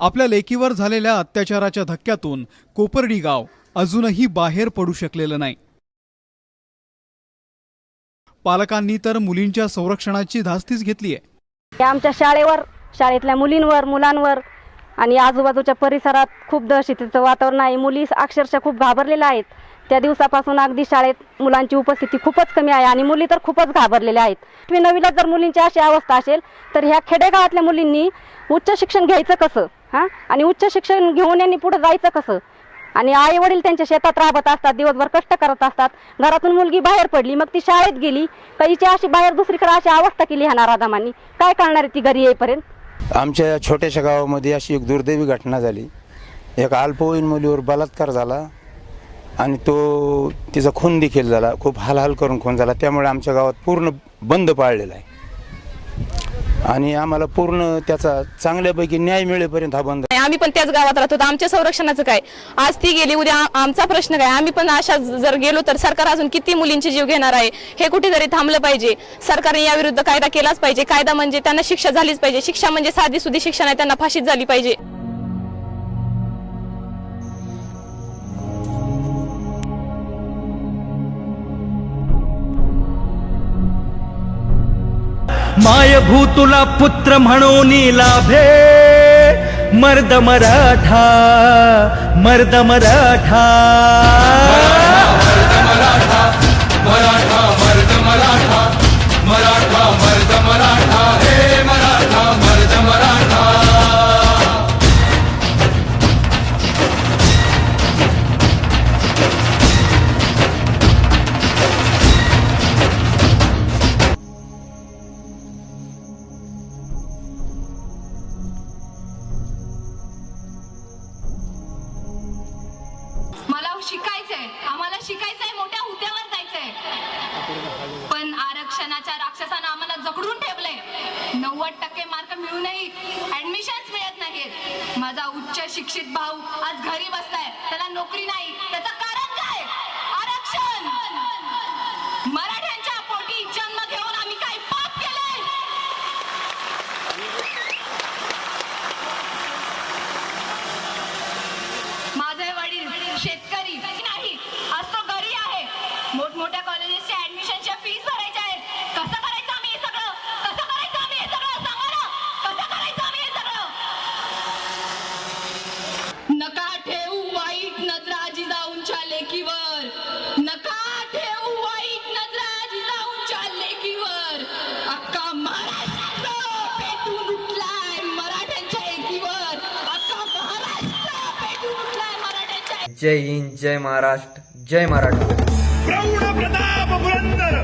आपल्या लेकीवर झालेल्या अत्याचाराच्या धक्क्यातून कोपर्डी गाव अजूनही बाहेर पडू शकलेलं नाही। पालकांनी तर मुलींच्या संरक्षणाची धास्तीच घेतली आहे। आमच्या शाळेवर, शाळेतल्या मुलींवर, मुलांवर आणि आजूबाजूच्या परिसरात खूप दहशतीचं वातावरण आहे। मुली अक्षरशः खूप घाबरलेल्या आहेत। त्या दिवसापासून अगदी शाळेत मुलांची उपस्थिती खूपच कमी आहे आणि मुली तर खूपच घाबरलेल्या आहेत। 8वी 9वीला जर मुलींची अशी अवस्था असेल तर ह्या खेडेगावातल्या मुलींनी उच्च शिक्षण घ्यायचं कसं आणि उच्च शिक्षण घेऊन यांनी पुढे जायचं कसं? आणि आई वडील त्यांच्या शेतात राबत असतात, दिवसभर कष्ट करत असतात। घरातून मुलगी बाहेर पडली, मग ती शाळेत गेली, काहीची अशी बाहेर दुसरीकडे अशी अवस्था केली ह्या नाराधामांनी, काय करणार आहे ती घरी येईपर्यंत? आमच्या छोट्याशा गावामध्ये अशी एक दुर्दैवी घटना झाली। एक अल्पवयीन मुलीवर बलात्कार झाला आणि तो तिचा खून देखील झाला, खूप हालहाल करून खून झाला। त्यामुळे आमच्या गावात पूर्ण बंद पाळलेला आहे आणि आम्हाला पूर्ण त्याचा चांगल्यापैकी न्याय मिळेपर्यंत हा बंद। आम्ही पण त्याच गावात राहतो, आमच्या संरक्षणाचं काय? आज ती गेली, उद्या आमचा प्रश्न काय? आम्ही पण अशा जर गेलो तर सरकार अजून किती मुलींचे जीव घेणार आहे? हे कुठेतरी थांबलं पाहिजे। सरकारने याविरुद्ध कायदा केलाच पाहिजे। कायदा म्हणजे त्यांना शिक्षा झालीच पाहिजे। शिक्षा म्हणजे साधी सुधी शिक्षा नाही, त्यांना फाशीच झाली पाहिजे। मायभूतुला पुत्र म्हणून लाभे मर्द मराठा, मर्द मराठा, मर्द मराठा, मराठा मर्द मराठा, मराठा मर्द मराठा, हे मराठा मर्द मराठा। शिकायचंय, आम्हाला शिकायचंय, मोठ्या हुद्द्यावर जायचंय, पण आरक्षणाच्या राक्षसानं आम्हाला जखडून ठेवलंय। 90% मार्क मिळूनही ऍडमिशन्स मिळत नाहीत। माझा उच्च शिक्षित भाऊ आज घरी बसलाय, त्याला नोकरी नाही, त्याचं कारण काय? आरक्षण। मराठ्यांच्या पोटी जन्म घेऊन आम्ही काय पाप केलंय? माझे वडील शेतकरी नाही, आज तो घरी आहे। मोठमोठ्या कॉलेजेसच्या ऍडमिशनच्या फीस भरायच्या आहेत। कसं करायचं आम्ही हे सगळं? कसं करायचं आम्ही हे सगळं? सांगा ना, कसं करायचं आम्ही हे सगळं? नका ठेवू वाईट नजरा जिजाऊंच्या लेकीवर, नका ठेवू वाईट नजरा जिजाऊंच्या लेकीवर। अख्खा महाराष्ट्र पेटून उठलाय मराठ्यांच्या एकीवर, अख्खा महाराष्ट्र पेटून उठलाय मराठ्यांच्या। जय हिंद, जय महाराष्ट्र, जय मराठा। प्रौढ प्रताप पुरंदर